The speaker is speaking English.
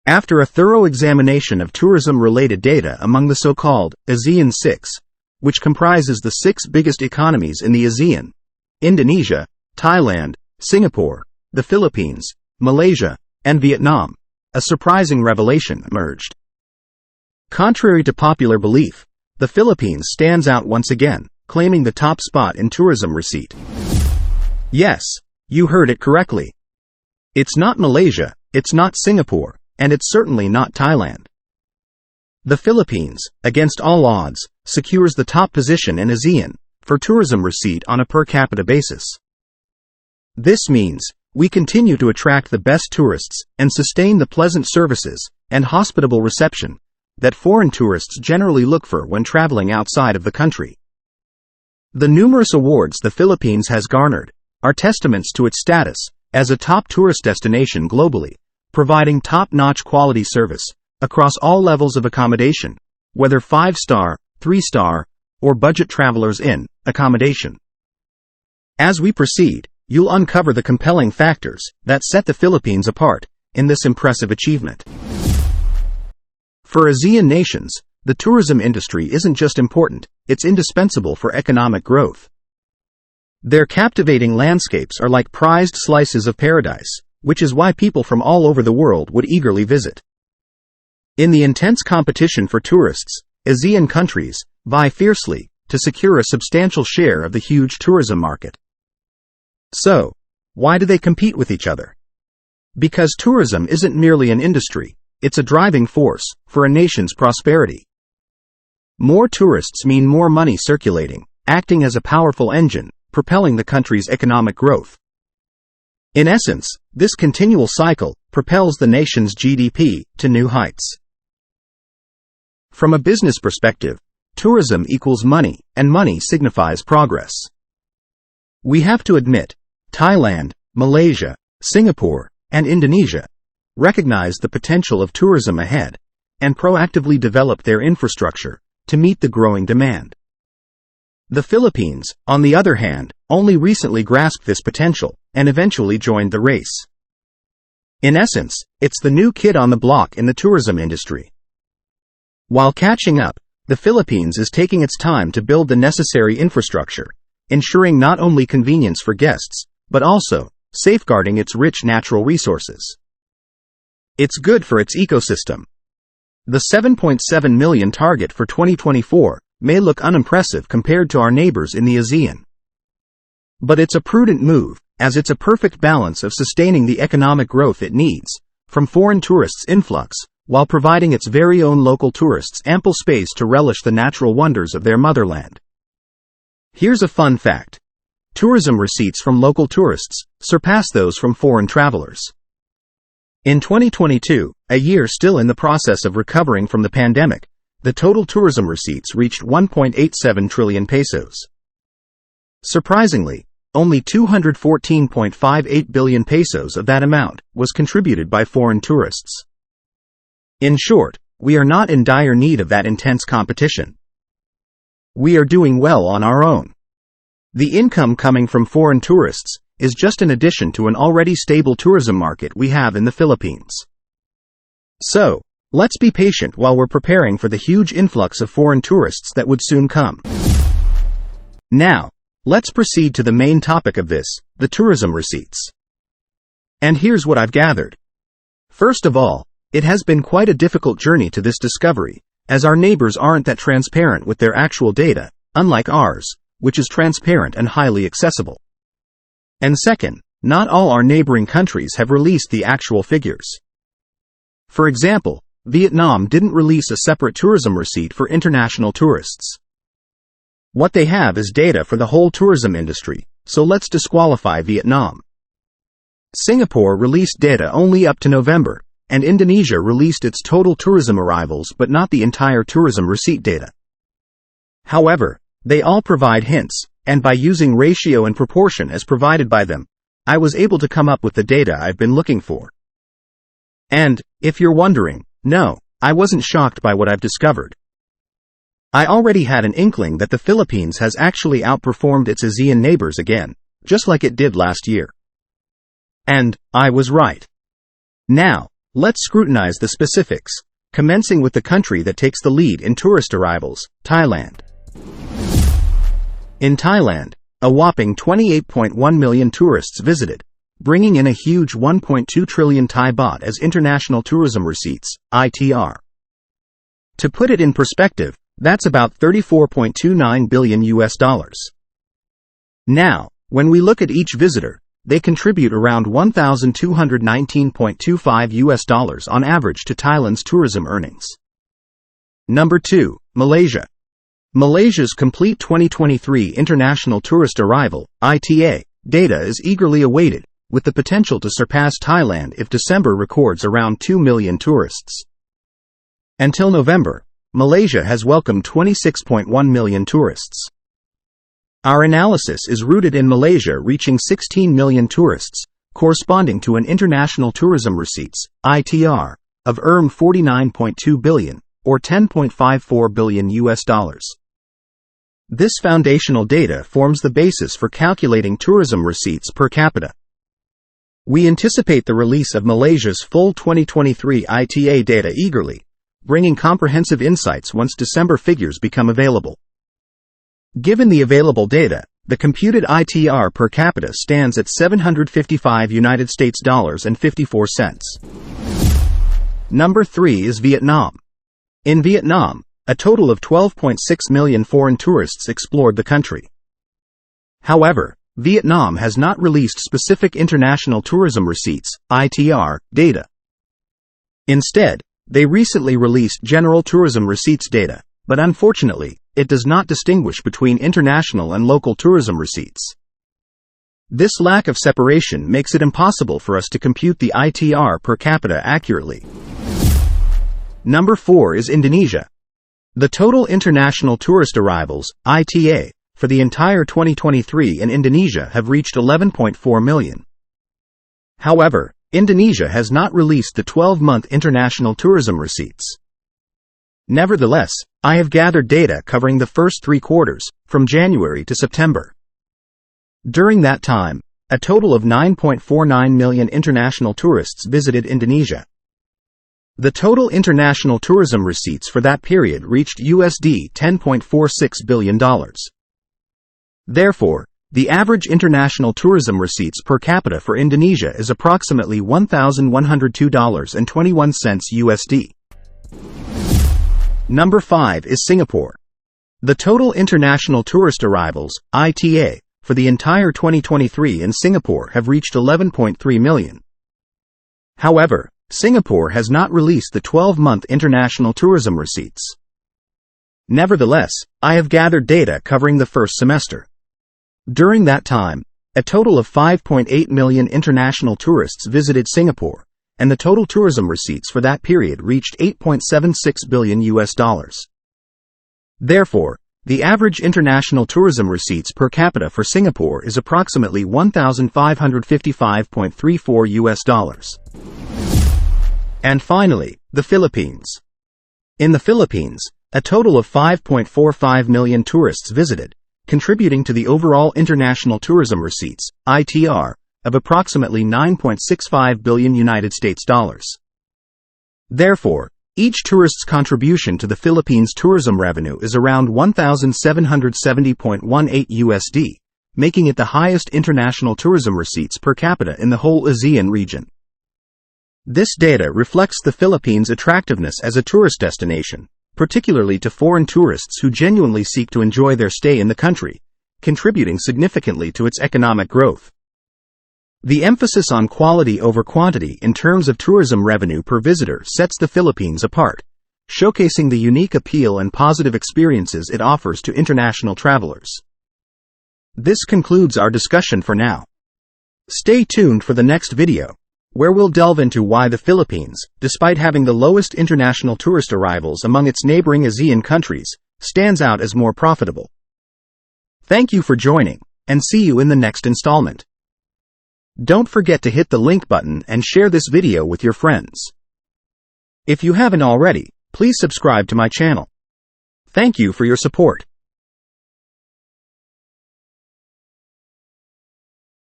After a thorough examination of tourism-related data among the so-called ASEAN 6, which comprises the 6 biggest economies in the ASEAN, Indonesia, Thailand, Singapore, the Philippines, Malaysia, and Vietnam, a surprising revelation emerged. Contrary to popular belief, the Philippines stands out once again, claiming the top spot in tourism receipt. Yes, you heard it correctly. It's not Malaysia, it's not Singapore, and it's certainly not Thailand. The Philippines, against all odds, secures the top position in ASEAN for tourism receipt on a per capita basis. This means we continue to attract the best tourists and sustain the pleasant services and hospitable reception that foreign tourists generally look for when traveling outside of the country. The numerous awards the Philippines has garnered are testaments to its status as a top tourist destination globally, providing top-notch quality service across all levels of accommodation, whether 5-star, 3-star, or budget travelers in accommodation. As we proceed, you'll uncover the compelling factors that set the Philippines apart in this impressive achievement. For ASEAN nations, the tourism industry isn't just important, it's indispensable for economic growth. Their captivating landscapes are like prized slices of paradise, which is why people from all over the world would eagerly visit. In the intense competition for tourists, ASEAN countries vie fiercely to secure a substantial share of the huge tourism market. So, why do they compete with each other? Because tourism isn't merely an industry, it's a driving force for a nation's prosperity. More tourists mean more money circulating, acting as a powerful engine, propelling the country's economic growth. In essence, this continual cycle propels the nation's GDP to new heights. From a business perspective, tourism equals money, and money signifies progress. We have to admit, Thailand, Malaysia, Singapore, and Indonesia recognize the potential of tourism ahead and proactively develop their infrastructure to meet the growing demand. The Philippines, on the other hand, only recently grasped this potential and eventually joined the race. In essence, it's the new kid on the block in the tourism industry. While catching up, the Philippines is taking its time to build the necessary infrastructure, ensuring not only convenience for guests, but also safeguarding its rich natural resources. It's good for its ecosystem. The 7.7 million target for 2024 may look unimpressive compared to our neighbors in the ASEAN. But it's a prudent move, as it's a perfect balance of sustaining the economic growth it needs from foreign tourists' influx, while providing its very own local tourists ample space to relish the natural wonders of their motherland. Here's a fun fact. Tourism receipts from local tourists surpass those from foreign travelers. In 2022, a year still in the process of recovering from the pandemic, the total tourism receipts reached 1.87 trillion pesos. Surprisingly, only 214.58 billion pesos of that amount was contributed by foreign tourists. In short, we are not in dire need of that intense competition. We are doing well on our own. The income coming from foreign tourists is just an addition to an already stable tourism market we have in the Philippines. So, let's be patient while we're preparing for the huge influx of foreign tourists that would soon come. Now, let's proceed to the main topic of this, the tourism receipts. And here's what I've gathered. First of all, it has been quite a difficult journey to this discovery, as our neighbors aren't that transparent with their actual data, unlike ours, which is transparent and highly accessible. And second, not all our neighboring countries have released the actual figures. For example, Vietnam didn't release a separate tourism receipt for international tourists. What they have is data for the whole tourism industry, so let's disqualify Vietnam. Singapore released data only up to November, and Indonesia released its total tourism arrivals but not the entire tourism receipt data. However, they all provide hints, and by using ratio and proportion as provided by them, I was able to come up with the data I've been looking for. And, if you're wondering, no, I wasn't shocked by what I've discovered. I already had an inkling that the Philippines has actually outperformed its ASEAN neighbors again, just like it did last year. And I was right. Now, Let's scrutinize the specifics, commencing with the country that takes the lead in tourist arrivals, Thailand. In Thailand, a whopping 28.1 million tourists visited, bringing in a huge 1.2 trillion Thai baht as international tourism receipts, ITR. To put it in perspective, that's about $34.29 billion US dollars. Now, when we look at each visitor, they contribute around $1,219.25 US dollars on average to Thailand's tourism earnings. Number 2, Malaysia. Malaysia's complete 2023 International Tourist Arrival, ITA, data is eagerly awaited, with the potential to surpass Thailand if December records around 2 million tourists. Until November, Malaysia has welcomed 26.1 million tourists. Our analysis is rooted in Malaysia reaching 16 million tourists, corresponding to an international tourism receipts, ITR, of $49.2 billion, or $10.54 billion US dollars. This foundational data forms the basis for calculating tourism receipts per capita. We anticipate the release of Malaysia's full 2023 ITA data eagerly, bringing comprehensive insights once December figures become available. Given the available data, the computed ITR per capita stands at $755.54. Number 3 is Vietnam. In Vietnam, a total of 12.6 million foreign tourists explored the country. However, Vietnam has not released specific international tourism receipts, ITR, data. Instead, they recently released general tourism receipts data, but unfortunately, it does not distinguish between international and local tourism receipts. This lack of separation makes it impossible for us to compute the ITR per capita accurately. Number 4 is Indonesia. The total international tourist arrivals, ITA, for the entire 2023 in Indonesia have reached 11.4 million. However, Indonesia has not released the 12-month international tourism receipts. Nevertheless, I have gathered data covering the first 3 quarters, from January to September. During that time, a total of 9.49 million international tourists visited Indonesia. The total international tourism receipts for that period reached USD $10.46 billion. Therefore, the average international tourism receipts per capita for Indonesia is approximately $1,102.21 USD. Number 5 is Singapore. The total international tourist arrivals, ITA, for the entire 2023 in Singapore have reached 11.3 million. However, Singapore has not released the 12-month international tourism receipts. Nevertheless, I have gathered data covering the first semester. During that time, a total of 5.8 million international tourists visited Singapore, and the total tourism receipts for that period reached $8.76 billion US dollars. Therefore, the average international tourism receipts per capita for Singapore is approximately $1,555.34 US dollars. And finally, the Philippines. In the Philippines, a total of 5.45 million tourists visited, contributing to the overall international tourism receipts, ITR, of approximately $9.65 billion United States dollars. Therefore, each tourist's contribution to the Philippines' tourism revenue is around $1,770.18 USD, making it the highest international tourism receipts per capita in the whole ASEAN region. This data reflects the Philippines' attractiveness as a tourist destination, particularly to foreign tourists who genuinely seek to enjoy their stay in the country, contributing significantly to its economic growth. The emphasis on quality over quantity in terms of tourism revenue per visitor sets the Philippines apart, showcasing the unique appeal and positive experiences it offers to international travelers. This concludes our discussion for now. Stay tuned for the next video, where we'll delve into why the Philippines, despite having the lowest international tourist arrivals among its neighboring ASEAN countries, stands out as more profitable. Thank you for joining, and see you in the next installment. Don't forget to hit the link button and share this video with your friends. If you haven't already, please subscribe to my channel. Thank you for your support.